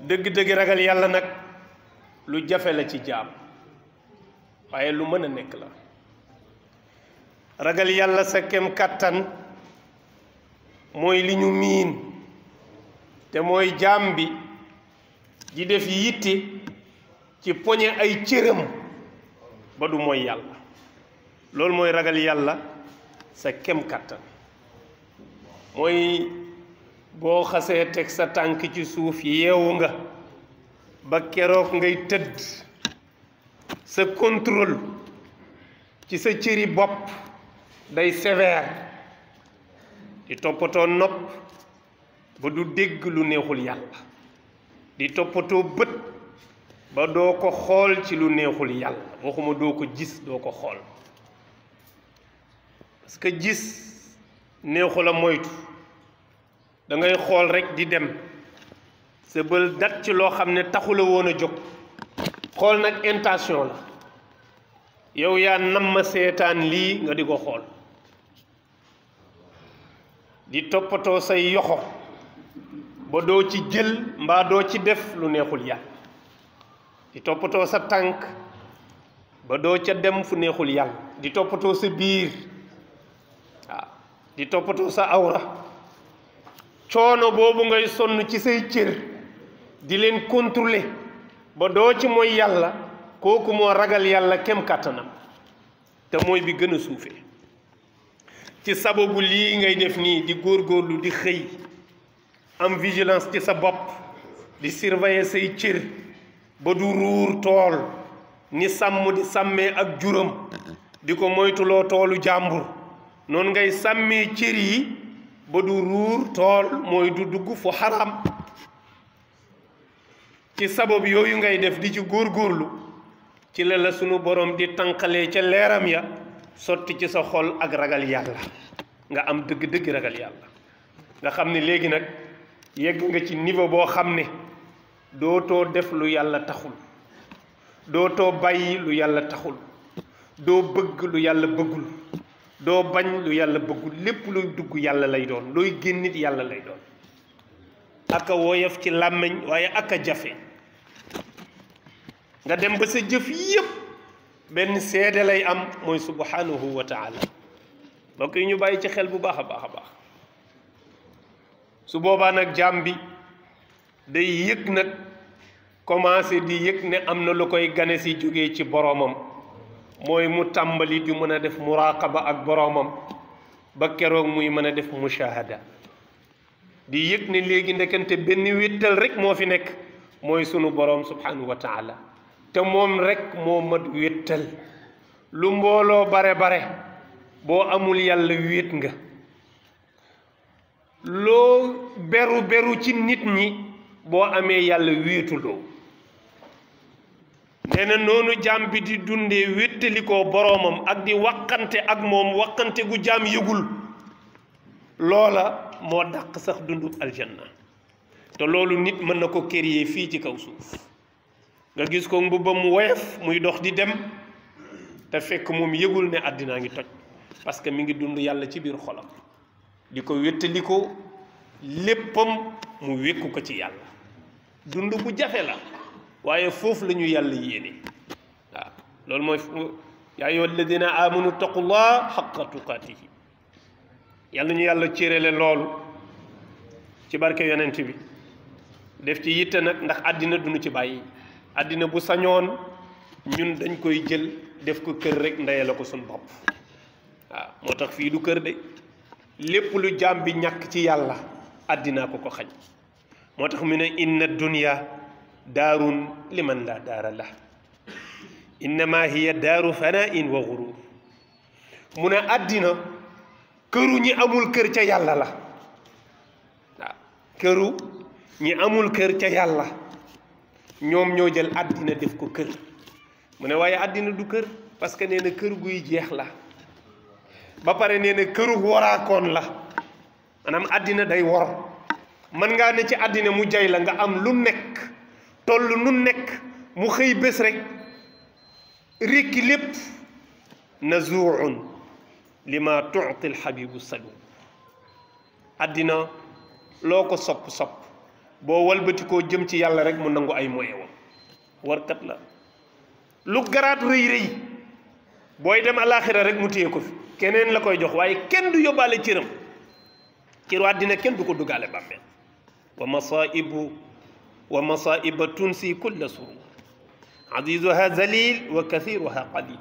dëgg-dëgg ragal yàlla nag lu jafe la ci jaam waaye lu mën a nekk la ragal yàlla sa kem kàttan mooy li ñu miin te mooy jaam bi di def yitte ci poñe ay cëram ba du mooy yàlla loolu mooy ragal yàlla sa kem kàttan mooy boo xasee teg sa tànk ci suuf yeewu nga ba keroog ngay tëdd sa contrôle ci sa cëri bopp day sévère di toppatoo nopp ba du dégg lu neexul yàlla di toppatoo bët ba doo ko xool ci lu neexul yàlla waxuma doo ko gis doo ko xool parce que gis neexul a moytu da ngay xool rek di dem sa bël dat ci loo xam ne taxula woon a jóg xool nag intention la yow yaa namm seetaan lii nga di ko xool di toppatoo say yoxo ba doo ci jël mbaa doo ci def lu neexul yàlla di toppatoo sa tànk ba doo ca dem fu neexul yàlla di toppatoo sa biir waaw di toppatoo sa awra coono boobu ngay sonn ci say cër di leen contrôler ba doo ci mooy yàlla kooku moo ragal yàlla kem kàttanam te mooy bi gën a suufee ci sababu lii ngay def nii di góorgóorlu di xëy am vigilance ci sa bopp di surveiller say cër ba du ruur tool ni sàmm di sàmmee ak juram di ko moytuloo toolu jàmbur noonu ngay sàmmee cër yi ba du ruur tool mooy du dugg fu xaram ci sabab yooyu ngay def di ci góorgóorlu ci la la sunu borom di tànqalee ca leeram ya sotti ci sa xol ak ragal yàlla nga am dëgg-dëgg ragal yàlla nga xam ne léegi nag yegg nga ci niveau boo xam ne dootoo def lu yàlla taxul dootoo bàyyi lu yàlla taxul doo bëgg lu yàlla bëggul doo bañ lu yàlla bëggul lépp luy dugg yàlla lay doon looy génnit yàlla lay doon aka woyof ci làmmiñ waaye aka jafe nga dem ba sa jëf yépp benn seede lay am mooy subhanahu wa taala mbokk yi ñu bàyyi ci xel bu baax a baax a baax su boobaa nag jaam bi day yëg nag commencé di yëg ne am na lu koy gane si jógee ci boroomam mooy mu tàmbali di mën a def muraqaba ak boroomam ba keroog muy mën a def mushahada di yëg ne léegi ndekante benn wéttal rek moo fi nekk mooy sunu boroom subhanahu wa taala te moom rek moo mat wéttal lu mbooloo bare bare boo amul yàlla wéet nga loo beru beru ci nit ñi boo amee yàlla wéetuloo nee na noonu jaam bi di dundee wéttalikoo boroomam ak di waqante ak moom waqante gu jaam yëgul loola moo dàq sax dundub aljanna te loolu nit mën na ko créer fii ci kaw suuf nga gis ko mbubbam woyof muy dox di dem te fekk moom yëgul ne àddinaa ngi toj parce que mi ngi dund yàlla ci biir xolam di ko wéttalikoo léppam mu wékku ko ci yàlla dund bu jafe la waaye foofu la ñu yàlla yéene waaw loolu mooy yaa ayyuha alladina amanu taqullah xaqa tuqaatihi yàlla ñu yàlla cérale loolu ci barke yonent bi def ci yitte nag ndax àddina duñu ci bàyyi àddina bu sañoon ñun dañ koy jël def ko kër rek ndeye la ko suñ bopp waaw moo tax fii du kër de lépp lu jaam bi ñàkk ci yàlla àddinaa ko ko xañ moo tax mu ne inna dunya daarun liman laa daara la innama hiya daaru fanain wa gurur mu ne àddina këru ñi amul kër ca yàlla la waaw këru ñi amul kër ca yàlla ñoom ñoo jël àddina def ko kër mu ne waaye àddina du kër parce que nee na kër guy jeex la ba pare nee na këru waraakoon la maanaam àddina day wor mën ngaa ne ci àddina mu jay la nga am lu nekk toll nu nekk mu xëy bés rek rékki lépp nazuun lima tuuti alxabibu salu àddina loo ko sopp-sopp boo walbatikoo jëm ci yàlla rek mu nangu ay moye wam warkat la lu garaat rëy rëy booy dem alaxira rek mu téye ko fi keneen la koy jox waaye kenn du yóbbaale cëram cëru àddina kenn du ko duggaale bàmmeel wa masaiba tunsi kulla surur azizuha zalil wa kathiruha qalil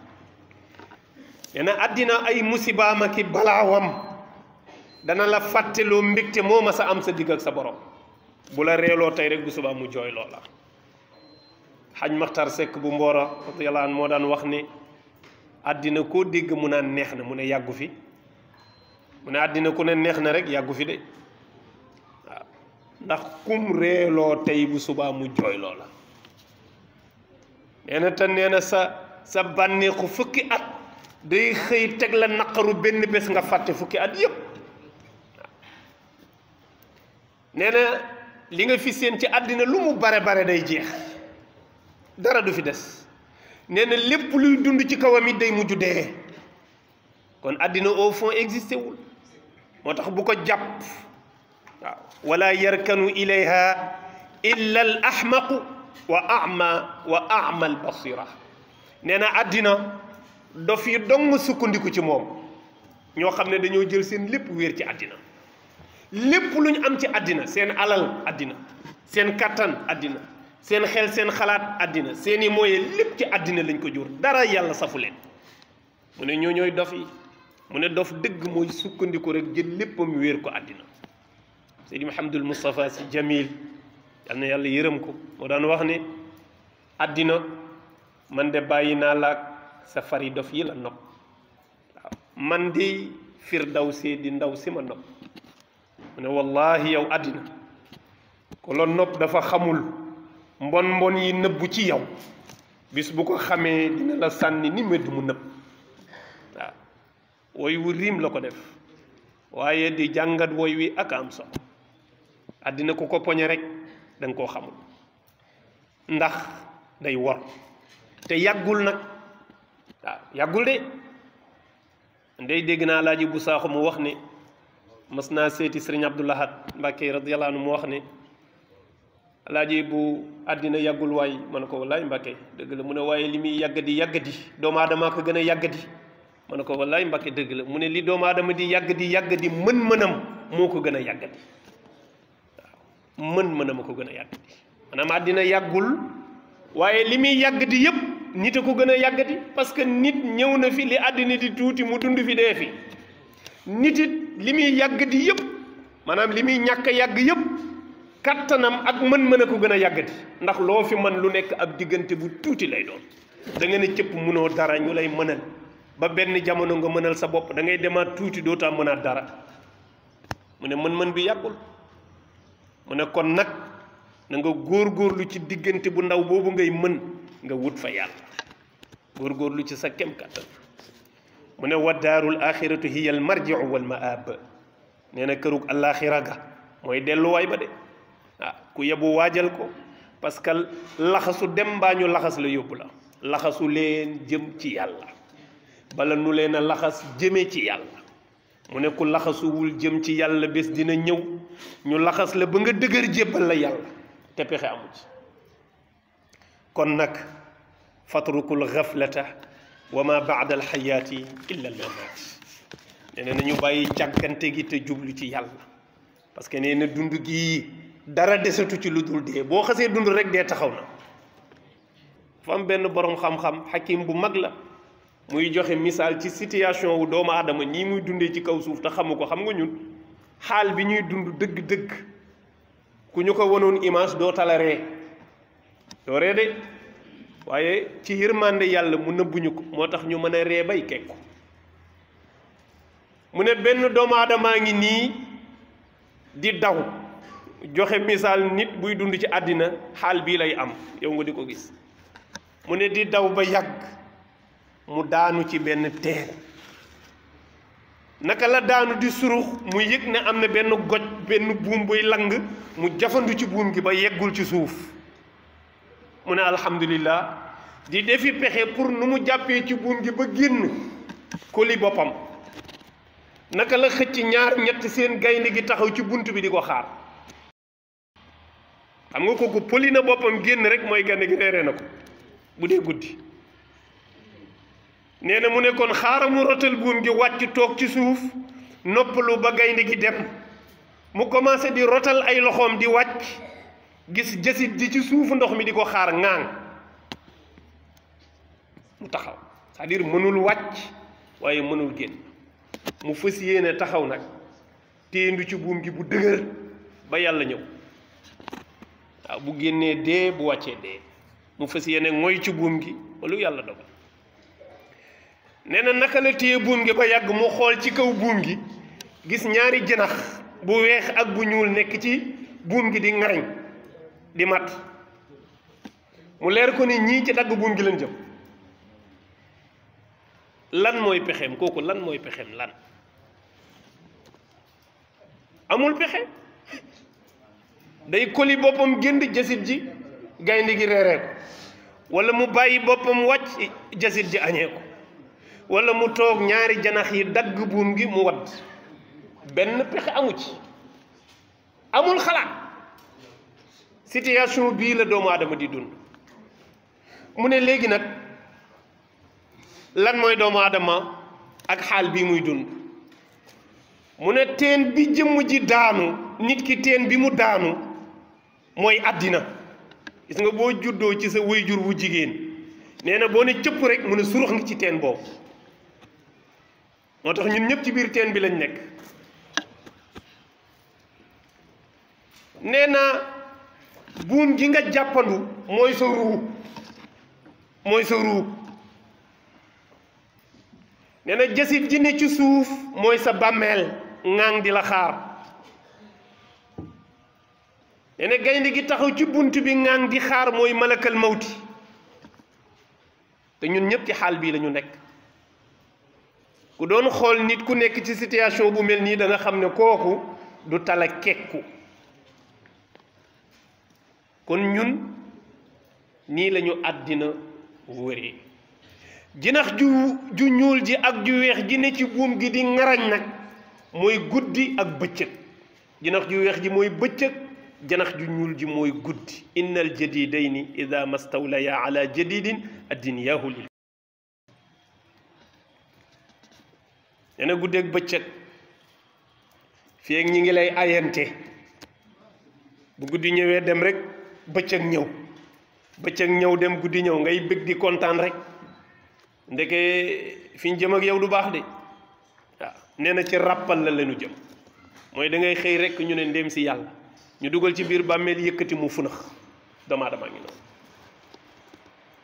yena àddina ay musibaama ki balaawam dana la fàtteloo mbégte moo ma sa am sa digg ak sa borom bu la reeloo tey rek bu subaa mu jooy loola xaj maxtar sekk bu mboora radiyallahu anhu moo daan wax ne àddina koo dégg mu naan neex na mu ne yàggu fi mu ne àddina ku ne neex na rek yàggu fi de waaw ndax kum reeloo tey bu subaa mu jooy loola nee na te nee na sa bànneexu fukki at day xëy teg la naqaru benn bés nga fàtte fukki at yépp nee na li nga fi seen ci àddina lu mu bare bare day jeex dara du fi des nee na lépp luy dund ci kawam it day mujj dee kon àddina au fond existé wul moo tax bu ko jàpp waaw wala yarkanu ilayha illa al ahmaqu wa ama al basira nee na àddina dof yi dong sukkandiku ci moom ñoo xam ne dañoo jël seen lépp wéer ci àddina lépp lu ñu am ci àddina seen alal àddina seen kattan àddina seen xel seen xalaat àddina seeni moyen lépp ci àddina lañ ko jur dara yàlla safu leen mu ne ñoo ñooy dof yi mu ne dof dëgg mooy sukkandiku rek jël léppam wéer ko àddina Seydi Mouhamadul Moustapha Sy Jamil yal na yàlla yërëm ko moo daan wax ne àddina man de bàyyi naa laag sa fari dof yi la nopp waaw man de firdawsi di ndaw si ma nopp mu ne wallahi yow àddina ko la nopp dafa xamul mbon mbon yi nëbbu ci yow bis bu ko xamee dina la sànni ni medd mu nëbb waaw woy wu riim la ko def waaye di jàngat woy wi ak am solo àddina ku ko poñe rek da nga koo xamul ndax day wor te yàggul nag waaw yàggul de ndey dégg naa Alaaji bu saaxu mu wax ne mas naa seeti sëriñ Abdou Lahad Mbàkke radiyallahu anhu mu wax ne Alaaji bu àddina yàggul waay ma ne ko wallaay Mbàkke dëgg la mu ne waaye li muy yàggadi doomu aadama ko gën a yàggadi ma ne ko wallaay Mbàkke dëgg la mu ne li doomu aadama di yàggadi mën-mënam moo ko gën a yàggadi waaw mën-mënam a ko gën a yàggadi maanaam àddina yàggul waaye li muy yàggadi yëpp nit a ko gën a yàggadi parce que nit ñëw na fi li àddina di tuuti mu dund fi dee fi nit it li muy yàggadi yëpp maanaam li muy ñàkk a yàgg yëpp kattanam ak mën-mën a ko gën a yàggati ndax loo fi man lu nekk ab diggante bu tuuti lay doon da nga ne cëpp mënoo dara ñu lay mënal ba benn jamono nga mënal sa bopp da ngay demaat tuuti dootaa mënaat dara mu ne mën-mën bi yàggul mu ne kon nag na nga góorgóorlu ci diggante bu ndaw boobu ngay mën nga wut fa yàlla góorgóorlu ci sa kem kattan mu ne wa daarul axiratu hiya al marjiu wal maab nee na kërug àllaaxira ga mooy delluwaay ba de ah ku yebu waajal ko parce que laxasu dem mbaa ñu laxas la yóbbu la laxasu leen jëm ci yàlla bala nu leen a laxas jëmee ci yàlla mu ne ku laxasuwul jëm ci yàlla bés dina ñëw ñu laxas la ba nga dëgër jébbal la yàlla te pexe amu ci kon nag fatrukul xaflata wa ma baada alxayaati illa almamaat nee na nañu bàyyi càggante gi te jublu ci yàlla parce que nee na dund gi dara desatu ci lu dul dee boo xasee dund rek dee taxaw na fa am benn borom xam-xam xakim bu mag la muy joxe misaal ci situation wu doomu aadama nii muy dundee ci kaw suuf te xamu ko xam nga ñun xaal bi ñuy dund dëgg-dëgg ku ñu ko wanoon image doo tala ree doo ree de waaye ci yërmande yàlla mu nëbbuñu ko moo tax ñu mën a ree bay kekku mu ne benn doomu aadamaa ngi nii di daw joxe misaal nit buy dund ci àddina xaal bii lay am yow nga di ko gis mu ne di daw ba yàgg mu daanu ci benn teen naka la daanu di surux mu yëg ne am na benn goj benn buum buy lang mu jafandu ci buum gi ba yeggul ci suuf mu ne alhamdulillah di defi pexe pour nu mu jàppee ci buum gi ba génn koli boppam naka la xëcc ñaar ñett seen gaynde gi taxaw ci bunt bi di ko xaar xam nga kooku poli na boppam génn rek mooy gaynde gi reere na ko bu dee guddi nee na mu ne kon xaaral mu rotal buum gi wàcc toog ci suuf noppalu ba gaynde gi dem mu commencé di rotal ay loxoom di wàcc gis jasit ji ci suufu ndox mi di ko xaar ŋaang mu taxaw c'est-à-dire mënul wàcc waaye mënul génn mu fas yéene taxaw nag téendu ci buum gi bu dëgër ba yàlla ñëw waaw bu génnee dee bu wàccee dee mu fas yéene ngoy ci buum gi wala yàlla dogal nee na naka la téye buum gi ba yàgg mu xool ci kaw buum gi gis ñaari jënax bu weex ak bu ñuul nekk ci buum gi di ngarañ di mat mu leer ko ni ñii ci dagg buum gi lañ jëm lan mooy pexeem kooku lan mooy pexeem lan amul pexe day koli boppam génd jasit ji gaynde gi reeree ko wala mu bàyyi boppam wàcc jasit ji añee ko wala mu toog ñaari janax yi dagg buum gi mu wadd benn pexe amu ci amul xalaat situation bii la doomu aadama di dund mu ne léegi nag lan mooy doomu aadama ak xaal bii muy dund mu ne teen bi jëmm ji daanu nit ki teen bi mu daanu mooy àddina gis nga boo juddoo ci sa waajur wu jigéen nee na boo ne cëpp rek mu ne surux ngi ci teen boobu moo tax ñun ñëpp ci biir teen bi lañ nekk nee na buum gi nga jàppandu mooy sa ruu mooy sa ruu nee na jasit ji ne ci suuf mooy sa bàmmeel ŋaang di la xaar nee na gaynde gi taxaw ci bunt bi ŋaang di xaar mooy malakal mawti te ñun ñëpp ci xaal bii la ñu nekk ku doon xool nit ku nekk ci situation bu mel nii da nga xam ne kooku du tala kekku kon ñun nii lañu àddina wëree jinax ju ñuul ji ak ju weex ji ne ci buum gi di ngarañ nag mooy guddi ak bëccëg jinax ju weex ji mooy bëccëg janax ju ñuul ji mooy guddi innal jadidayni ida mastawlaya ala jadidin addiniyaahu lil nee na guddi ak bëccëg fii ak ñi ngi lay ayante bu guddi ñëwee dem rek bëccëg ñëw dem guddi ñëw ngay bëgg di kontaan rek ndeke fi ñu jëm ak yow du baax de waaw nee na ci ràppal la leenu jëm mooy da ngay xëy rek ñu ne ndéem si yàlla ñu dugal ci biir bàmmeel yëkkati mu funax doomu aadama ngi noonu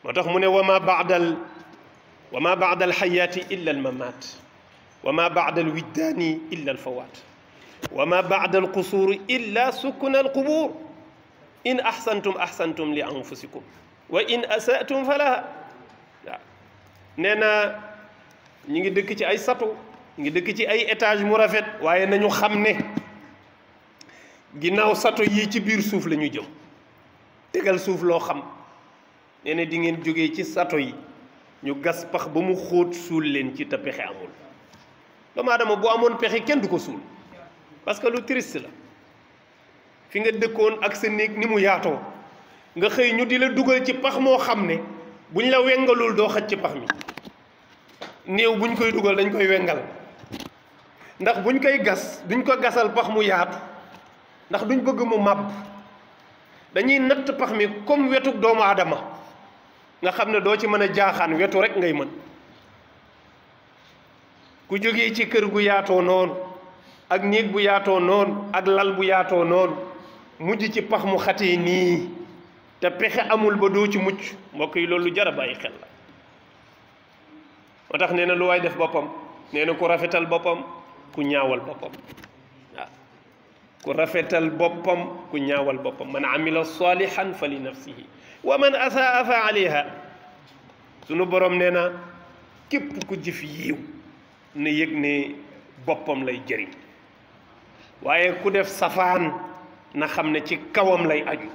moo tax mu ne wa ma baada al xayaati illa al mamaat wa ma baada al wijdaani illa al fawaat wa ma baada al qusuuri illa sukkuna al qubuur in ahsantum li anfusikum wa in asatum falaha waaw nee na ñi ngi dëkk ci ay sato ñi ngi dëkk ci ay étage mu rafet waaye nañu xam ne ginnaaw sato yii ci biir suuf la ñu jëm tegal suuf loo xam nee na di ngeen jógee ci sato yi ñu gas pax ba mu xóot suul leen ci te pexe amul doomu aadama bu amoon pexe kenn du ko suul parce que lu triste la fi nga dëkkoon ak sa néeg ni mu yaatoo nga xëy ñu di la dugal ci pax moo xam ne buñ la wengalul doo xaj ci pax mi néew buñ koy dugal dañ koy wengal ndax buñ koy gas duñ ko gasal pax mu yaatu ndax duñ bëgg mu màbb dañuy natt pax mi comme wetu doomu aadama nga xam ne doo ci mën a jaaxaan wetu rek ngay mën ku jógee ci kër gu yaatoo noonu ak néeg bu yaatoo noonu ak lal bu yaatoo noonu mujj ci pax mu xatee nii te pexe amul ba doo ci mucc mbokk yi loolu jar a bàyyi xel la moo tax nee na lu waay def boppam nee na ku rafetal boppam ku ñaawal boppam waaw ku rafetal boppam ku ñaawal boppam man amila salihan fa li nafsihi wa man asaa fa alayha sunu borom nee na képp ku jëf yiiw na yëg ne boppam lay jëriñ waaye ku def safaan na xam ne ci kawam lay aju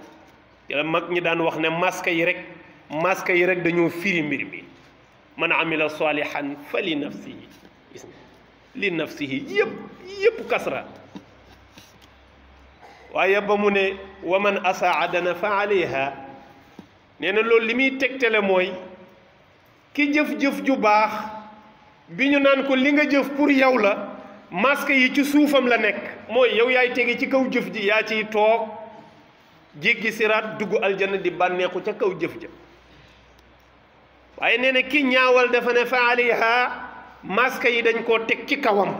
yàlla mag ñi daan wax ne masque yi rek dañoo firi mbir mi man amila salihan fa li nafsihi gis nga li nafsihi yëpp kasra waaye ba mu ne wa man asaadana fa alayha nee na loolu li muy tegtale mooy ki jëf-jëf ju baax bi ñu naan ko li nga jëf pour yow la masque yi ci suufam la nekk mooy yow yaay tege ci kaw jëf ji yaa ciy toog jéggi siraat dugg aljanna di bànneexu ca kaw jëf ja waaye nee na ki ñaawal dafa ne fa alayha masque yi dañ koo teg ci kawam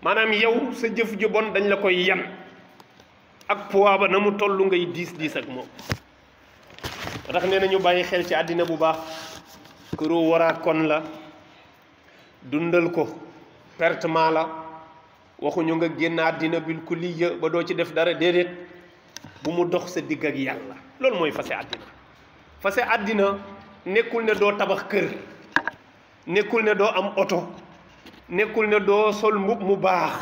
maanaam yow sa jëf ju bon dañ la koy yan ak poids ba na mu toll ngay diis ak moom tax nee na ñu bàyyi xel ci àddina bu baax këru waraa kon la dundal ko pertement la waxuñu nga génn àddina bil kulliya ba doo ci def dara déedéet bu mu dox sa digg ak yàlla loolu mooy fase àddina fase àddina nekkul ne doo tabax kër nekkul ne doo am oto nekkul ne doo sol mbub mu baax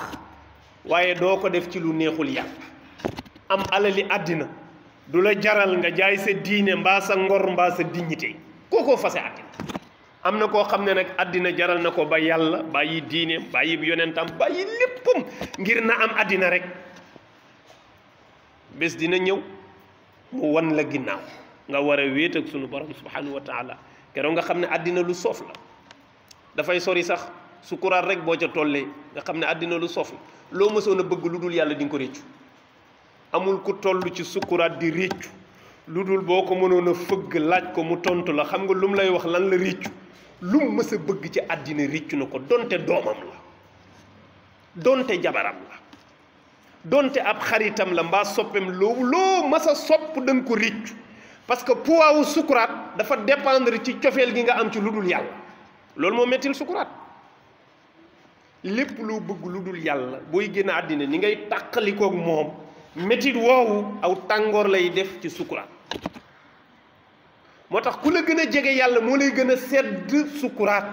waaye doo ko def ci lu neexul yàlla am alali àddina du la jaral nga jaay sa diine mbaa sa ngor mbaa sa dignité kookoo fase àddina am na koo xam ne nag àddina jaral na ko ba yàlla bàyyi diineem bàyyi yonentam bàyyi léppam ngir na am àddina rek bés dina ñëw mu wan la ginnaaw nga war a wéet ak sunu borom subhanahu wa taala keroog nga xam ne àddina lu soof la dafay sori sax sukuraat rek boo ca tollee nga xam ne àddina lu soof la loo mësoon a bëgg lu dul yàlla di nga ko réccu amul ku toll ci sukuraat di réccu lu dul boo ko mënoon a fëgg laaj ko mu tontu la xam nga lu mu lay wax lan la réccu lu mu mës a bëgg ci àddina réccu na ko donte doomam la donte jabaram la donte ab xaritam la mbaa soppem loo mës a sopp da nga ko réccu parce que poids wu sukuraat dafa dépendre ci cofeel gi nga am ci lu dul yàlla loolu moo mettil sukuraat lépp loo bëgg lu dul yàlla booy génn àddina ni ngay tàqalikoog moom métit woowu aw tàngoor lay def ci sukuraat moo tax ku la gën a jege yàlla moo lay gën a sedd sukuraat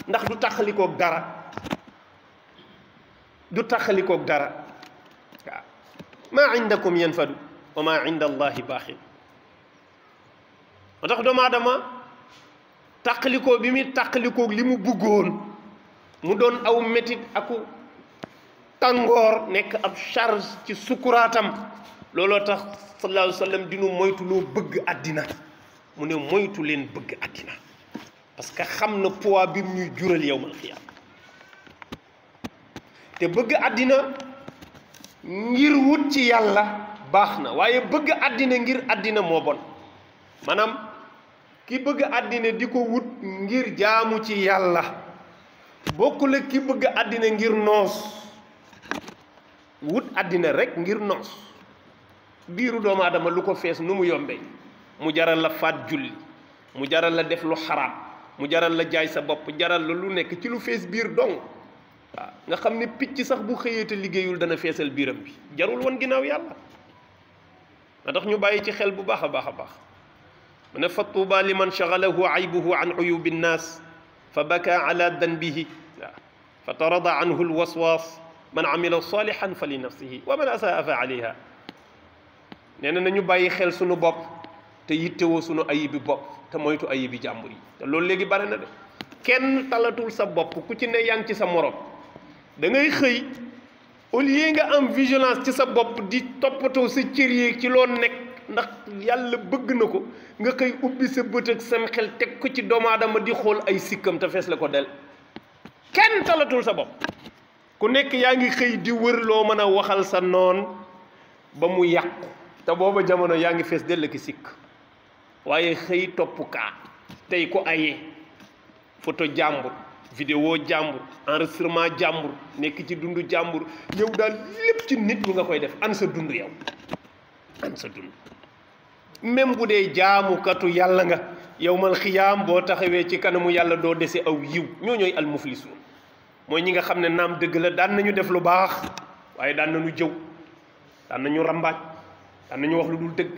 ndax du tàqalikoog dara waaw maa indakum yanfadu wa maa inda allahi baaxin moo tax doomu aadama tàqalikoo bi muy tàqalikoog li mu bëggoon mu doon aw métit aku tàngoor nekk ab charge ci sukuraatam looloo tax sallallahu alayhi wa sallam dinu moytu loo bëgg àddina mu ne moytu leen bëgg àddina parce que xam na poids bi ñuy jural yawmal xiyaam te bëgg àddina ngir wut ci yàlla baax na waaye bëgg àddina ngir àddina moo bon maanaam ki bëgg àddina di ko wut ngir jaamu ci yàlla bokkul ak ki bëgg àddina ngir noos wut àddina rek ngir noos biiru doomu aadama lu ko fees nu mu yombee mu jaral la faat julli mu jaral la def lu xaraam mu jaral la jaay sa bopp jaral la lu nekk ci lu fees biir dong waaw nga xam ne picc sax bu xëyee te liggéeyul dana feesal biiram bi jarul woon ginnaaw yàlla nga tax ñu bàyyi ci xel bu baax a baax a baax mu ne fa tuuba liman shagalahu aybuhu an uyubi nnaas fa baka ala danbihi waaw fa tarada anhu lwaswaas man amila salihan fa li nafsihi wa man asaa fa alayha nee na nañu bàyyi xel sunu bopp te yittewoo sunu ayibi bopp te moytu ayibi jàmbur yi te loolu léegi bare na de kenn talatul sa bopp ku ci ne yaa ngi ci sa morom da ngay xëy au lieu nga am vigilance ci sa bopp di toppatoo sa cër yi ci loo nekk ndax yàlla bëgg na ko nga xëy ubbi sa bët ak sam xel teg ko ci doomu aadama di xool ay sikkam te fees la ko del kenn talatul sa bopp ku nekk yaa ngi xëy di wër loo mën a waxal sa noon ba mu yàqu te booba jamono yaa ngi fees dell ki sikk waaye xëy topp kaa tey ko ayee photo jàmbur vidéo jàmbur enregistrement jàmbur nekk ci dundu jàmbur yow daal lépp ci nit ñi nga koy def an sa dund yow an sa dund même bu dee jaamukatu yàlla nga yawmal xiyaam boo taxawee ci kanamu yàlla doo dese aw yiw ñoo ñooy almuflisuun mooy ñi nga xam ne naam dëgg la daan nañu def lu baax waaye daan nañu jëw daan nañu rambaaj daan nañu wax lu dul dëgg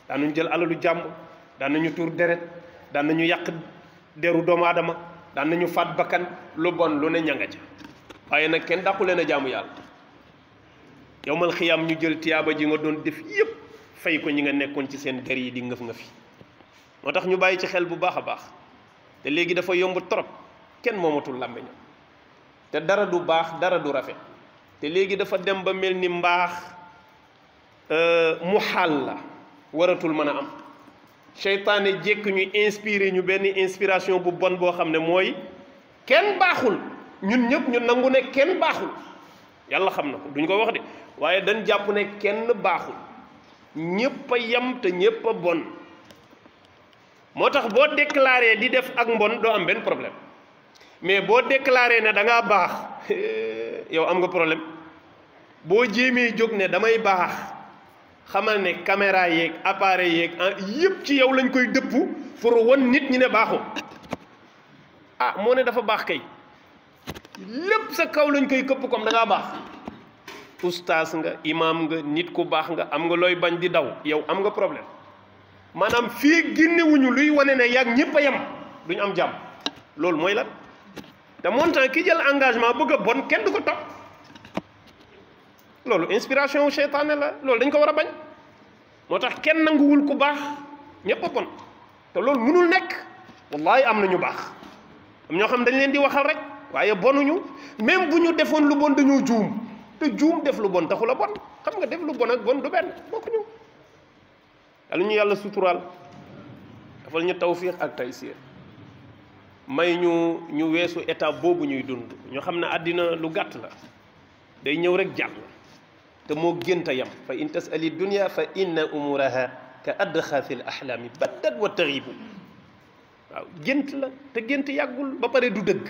daan nañu jël alalu jàmbur daan nañu tuur deret daan nañu yàq deru doomu aadama daan nañu faat bakkan lu bon lu ne ñanga ca waaye nag kenn dàqu leen a jaamu yàlla yawmal xiyaam ñu jël tiyaaba ji nga doon def yépp fay ko ñi nga nekkoon ci seen der yi di ngëf nga fi moo tax ñu bàyyi ci xel bu baax a baax te léegi dafa yomb trop kenn moomatul làmmiñam te dara du baax dara du rafet te léegi dafa dem ba mel ni mbaax mu xaal la waratul mën a am seytaane jékk ñu inspiré ñu benn inspiration bu bon boo xam ne mooy kenn baaxul ñun ñëpp ñu nangu ne kenn baaxul yàlla xam na ko duñ ko wax de waaye dañ jàpp ne kenn baaxul ñëpp a yem te ñëpp a bon moo tax boo déclaré di def ak mbon doo am benn problème mais boo déclaré ne da ngaa baax yow am nga problème boo jéemee jóg ne damay baax xamal ne caméra yeeg appareil yeeg yëpp ci yow lañ koy dëpp pour wan nit ñi ne baaxoo ah moo ne dafa baax kay lépp sa kaw lañ koy këpp comme da ngaa baax ustaas nga imaam nga nit ku baax nga am nga looy bañ di daw yow am nga problème maanaam fii génnewuñu luy wane ne yàgg ñëpp a yem duñu am jàmm loolu mooy lan te montant ki jël engagement bëgg a bon kenn du ko topp loolu inspiration wu seytaane la loolu dañ ko war a bañ moo tax kenn nanguwul ku baax ñëpp a bon te loolu mënul nekk wallahi am na ñu baax am ñoo xam dañ leen di waxal rek waaye bonuñu même bu ñu defoon lu bon dañoo juum te juum def lu bon taxul a bon xam nga def lu bon ak bon du benn bokkuñu yàlla ñu yàlla suturaal dafal ñu tawfiq ak taysiir may ñu weesu état boobu ñuy dund ñu xam ne àddina lu gàtt la day ñëw rek jàll te moo gént a yam fa in tasali dunya fa inna umuraha ka adxaafi l ahlaami baddat wa taxibu waaw gént la te gént yàggul ba pare du dëgg